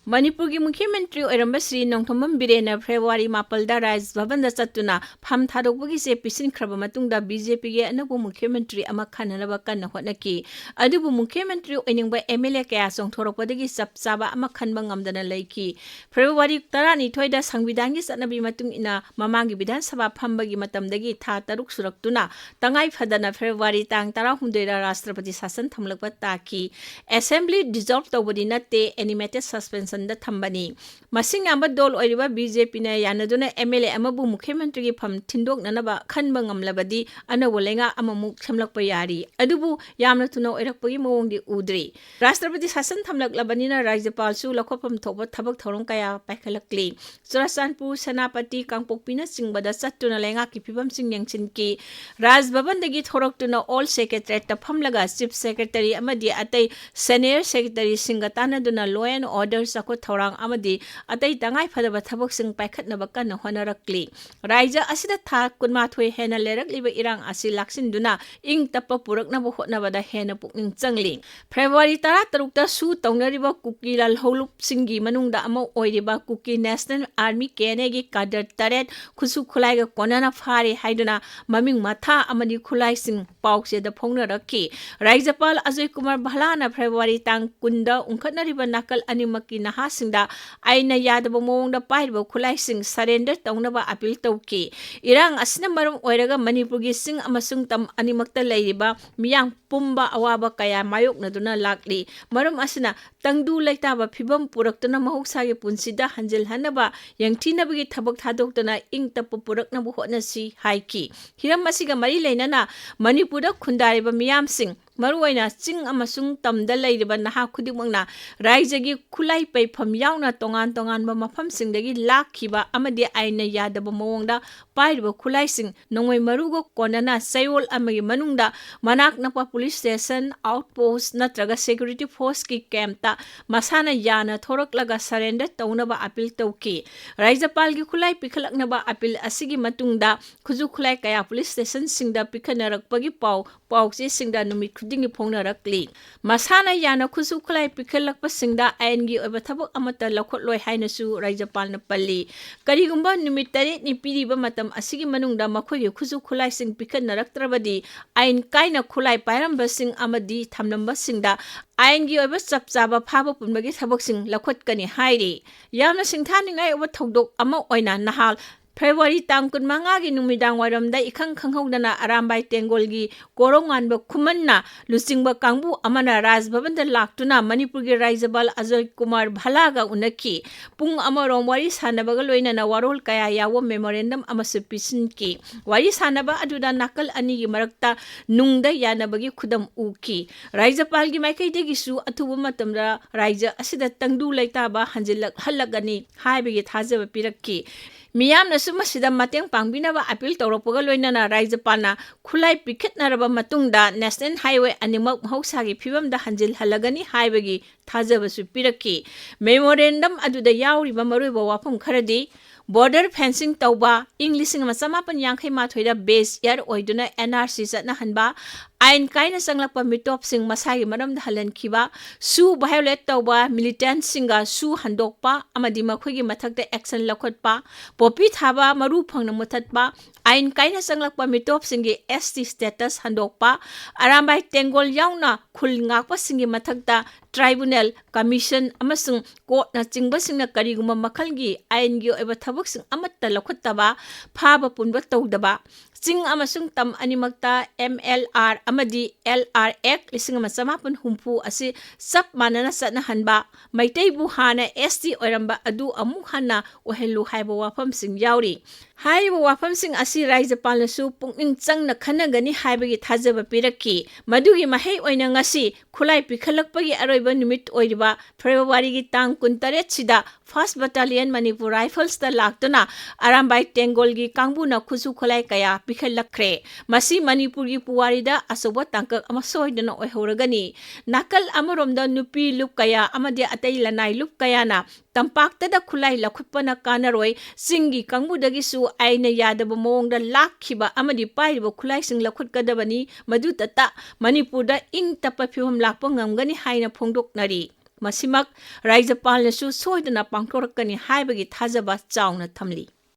मणिपुर की मुख्यमंत्री ओरंब Shri नोंथोमम villain February 4 Raj Bhavan चतुना फम थादोकबगी से पिसिनख्रब मतुंगदा बीजेपी के अनबो मुख्यमंत्री अमा खननब कन्न होटनकी अदुबु मुख्यमंत्री ओइनिंगबा एमएलए कया सोंथोरकपदगी चपचाबा अमा खनबा ngamdana लेकी फेब्रुआरी 12 दा संविधान की चटनबी मतुंग इना ममांगी विधान सभा फमबगी मतमदगी था 6 सुरक्तुना तंगाई फदना फेब्रुआरी तांग 19 दा राष्ट्रपति शासन थमलकबा ताकी असेंबली डिसॉल्व तौबदी नते एनिमेटेड सस्पेंशन थम्बनी मसिंग याम दोल ओइरिबा बीजेपी ने यानदुना एमएलए अमबु मुख्यमंत्री की फम थिंदोकननबा खनबा ngamlabadi अनबो लेंगा अममुक समलकपा यारी अदुबु यामना तुना ओइरकपगी मवोंगदि उद्री राष्ट्रपति शासन थमलकलबनिना राज्यपाल सु लखोफम थोबा थबक थौरंग कया पाइखलकली चुराचानपुर सेनापति कांगपोकपिना चिंगबदा चत्तुना लेंगा की फिबम सिंग यंगचिनकी राजभवनदगी थोरक्तुना ऑल सेक्रेटरीट फमलगा चीफ सेक्रेटरी अमदि अतै सीनियर सेक्रेटरी सिंगतानदुना लॉ एंड ऑर्डर सको थौरांग अमदि अतै तंगाई फदबा थबक सिंग पाइखतनबा कन्न होनरकली राज्य असिदा था 18 हेना लेरकलिबा इरांग असि लाक्सिनदुना इंग तप्पा पुरकनबा होटनबदा हेना पुकनिंग चंगली फेब्रुआरी 13 ता सु तौनरिबा कुकी लालहौलुप सिंगी मनुंगदा अमा ओइरिबा कुकी नेशनल आर्मी केनेगी काडर तरेट खुसु खुलाइगा कोनना फारे हाइदुना ममिंग माथा अमदि खुलाइ सिंग पाउसेदा फोंगनरकी राज्यपाल अजय कुमार भलाना फेब्रुआरी तांग 10 दा उंखतनरिबा नाकल अनिमकी नहासिंगदा आइना यादबा मोंगदा पाइरबा खुलाइसिंग सरेंडर तौनबा अपील तौकी इरांग असिना मरम ओइरगा मणिपुर की सिंग अमसुंग तम अनिमक्ता लैरिबा मियांग पुंबा अवाबा कया मायोकनदुना लाकली मरम असिना तंगदु लैताबा फिबम पुरक्तना महौसागी पुंसिदा हंजिलहनबा यंगथिनबगी थबक थादोक्तना इंग तप पुरकनबा होटनसी हाइकी हिरम असिगा मरी लैनना मणिपुरदा खुंदारिबा मियामसिंग मरुआइना चिंग अमसुंग तमदा लैरिबा नहा खुदिमंगना राज्यगी खुलाई पैफम यावना तोंगान तोंगानबा मफमसिंगदगी लाखिबा अमदि आइना यादबा मवोंगदा पाइरबा खुलाइसिंग नोंगोय मरुगो कोनना सयोल अमगी मनुंगदा मनाक नपा पुलिस स्टेशन आउटपोस्ट नत्रगा सिक्योरिटी फोर्स की कैंपता मसाना याना थोरकलगा सरेंडर तौनबा अपील तौकी राज्यपाल की खुलाई पिखलकनबा अपील असिगी मतुंगदा खुजु खुलाई कया पुलिस स्टेशन सिंगदा पिखनरकपगी पाउचे सिंगदा नुमित खुदिंगी फोंगनरकली मसाना याना खुजु खुलाई पिखलकपा सिंगदा आयनगी ओइबा थबक अमता लखोटलोय हाइनसु राज्यपालना पल्ली करिगुंबा नुमित 8 नि पिरिबा मतम असिगी मनुंगदा मखोयगी खुजु खुलाई सिंग पिखनरक्त्रबदी आयन काइना खुलाई पाइरंबा सिंग अमदि थमलंबा सिंगदा आयनगी ओइबा चपचाबा फाबा पुनबगी थबक सिंग लखोटकनी हाइरी यामना सिंथानिंगाय ओबा थौदोक अमा ओइना नहाल फेब्रुआरी तांग 15 की नुमिदांग वारमदा इखंग खंगहौदना अरामबाई तेंगोलगी कोरोंगानबा खुमन्ना लुचिंगबा कांगबु अमना राजभवनदा लाक्तुना मणिपुर के राज्यपाल अजय कुमार भलागा उनकी पुंग अमरों वारी सानबगा लोइनना वारोल कया यावो मेमोरेंडम अमसु पिसिनकी वारी सानबा अदुदा नाकल अनिगी मरक्ता नुंगदा यानबगी खुदम उकी राज्यपाल की माइकैदगिसु अथुबा मतमदा राज्य असिदा तंगदु लैताबा हंजिलक हल्लगनी हाइबगी थाजबा पिरक्की मियामना सुमसिदा मतेंग पांगबिनबा अपील तौरपगा लोइनना राज्यपालना खुलाई पिखतनरबा मतुंगदा नेशनल हाईवे अनिमक महौसागी फिबमदा हंजिल हलगनी हाइबगी थाजबसु पिरक्की मेमोरेंडम अदुदा यावरिबा मरुइबा वाफम खरदी बॉर्डर फेंसिंग तौबा इंग 1958 बेस ईयर ओइदुना एनआरसी चटनाहनबा आयन काइना चंगलकपा मिटोपसिंग मसागी मरमदा हलनखिबा सु वायोलेट तौबा मिलिटेंट सिंगा सु हंदोकपा अमदि मखोगी मथक्ता एक्शन लखोटपा पोपी थाबा मरु फंगना मुथतपा आयन काइना चंगलकपा मिटोपसिंगी एसटी स्टेटस हंदोकपा अरामबाई तेंगोल यावना खुल ngakpasingi mathakta ट्राइब्यूनल कमीशन अमसुंग कोर्टना चिंगबसिंगना करिगुमा मखलगी आयनगी ओइबा थबकसिंग अमत्ता लखोत्तबा फाबा पुनबा तौदबा चिंग अमसुंग तम अनिमक्ता MLR अमदि LR एक्ट 1950 असि सब मानना चटनाहनबा मैतैबु हाना ST ओइरंबा अदु अमुक हाना ओहेलु हाइबा वाफमसिंग यावरी हाइबा वाफमसिंग असि राज्यपालनसु पुंगिंग चंगना खनगनी हाइबगी थाजबा पिरक्की मदुगी महै ओइना ngasi खुलाई पिखलकपगी अरोइबा निमित ओइरिबा फेब्रुआरी की तांग 19 सिदा फर्स्ट बटालियन मणिपुर राइफल्स दा लाक्तुना अरामबाई तेंगोलगी कांगबुना खुसु खुलाई कया पिखलखरे मसी मणिपुर की पुवारीदा असोबा तांकक अमा सोइदना ओइहौरगनी नाकल अमरोमदा नुपी लुप कया अमदि अतै लनाई लुप कयाना तंपाक्तदा खुलाई लखुटपना कानरोय सिंगी कांगबुदगिसु आइना यादबा मोंगदा लाखिबा अमदि पाइरिबा खुलाई सिंग लखुटकदबनी मदुतता मणिपुरदा इंग तप्पा फिवम लाक्पा ngamgani हाइना फोंदोकनरी ꯃꯁꯤꯃꯛ ꯔꯥꯖ꯭ꯌꯄꯥꯜꯅꯁꯨ ꯁꯣꯏꯗꯅ ꯄꯥꯡꯊꯣꯔꯛꯀꯅꯤ ꯍꯥꯏꯕꯒꯤ ꯊꯥꯖꯕ ꯆꯥꯎꯅ ꯊꯝꯂꯤ꯫